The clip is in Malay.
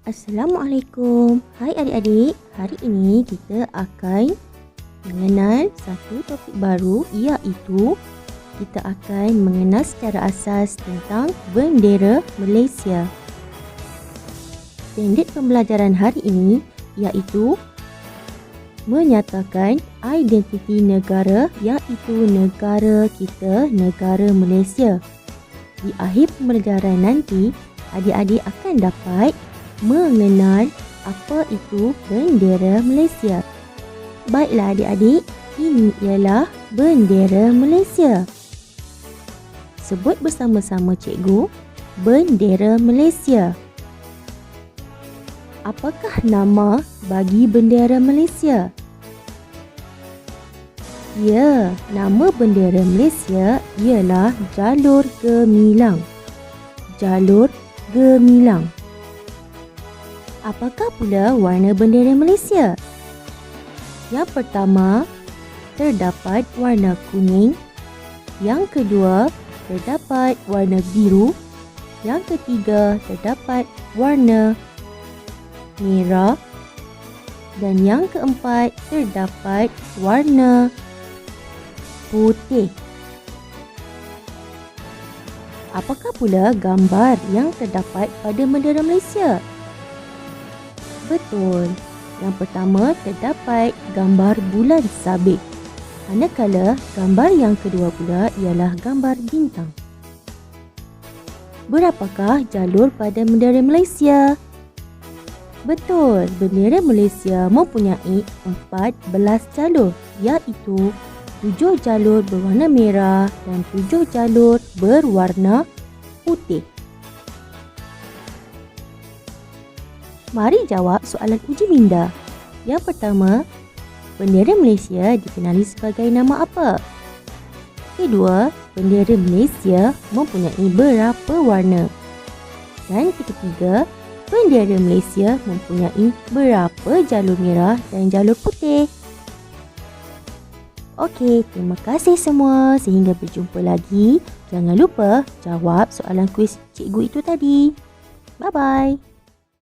Assalamualaikum. Hai adik-adik, hari ini kita akan mengenal satu topik baru, iaitu kita akan mengenal secara asas tentang bendera Malaysia. Standard pembelajaran hari ini iaitu menyatakan identiti negara, iaitu negara kita, negara Malaysia. Di akhir pembelajaran nanti, adik-adik akan dapat mengenal apa itu bendera Malaysia. Baiklah adik-adik, ini ialah bendera Malaysia. Sebut bersama-sama cikgu, bendera Malaysia. Apakah nama bagi bendera Malaysia? Ya, nama bendera Malaysia ialah Jalur Gemilang. Jalur Gemilang. Apakah pula warna bendera Malaysia? Yang pertama, terdapat warna kuning. Yang kedua, terdapat warna biru. Yang ketiga, terdapat warna merah. Dan yang keempat, terdapat warna putih. Apakah pula gambar yang terdapat pada bendera Malaysia? Betul. Yang pertama terdapat gambar bulan sabit. Manakala gambar yang kedua pula ialah gambar bintang. Berapakah jalur pada bendera Malaysia? Betul, bendera Malaysia mempunyai 14 jalur, iaitu 7 jalur berwarna merah dan 7 jalur berwarna putih. Mari jawab soalan uji minda. Yang pertama, bendera Malaysia dikenali sebagai nama apa? Kedua, bendera Malaysia mempunyai berapa warna? Dan ketiga, bendera Malaysia mempunyai berapa jalur merah dan jalur putih? Okey, terima kasih semua. Sehingga berjumpa lagi. Jangan lupa jawab soalan kuis cikgu itu tadi. Bye-bye.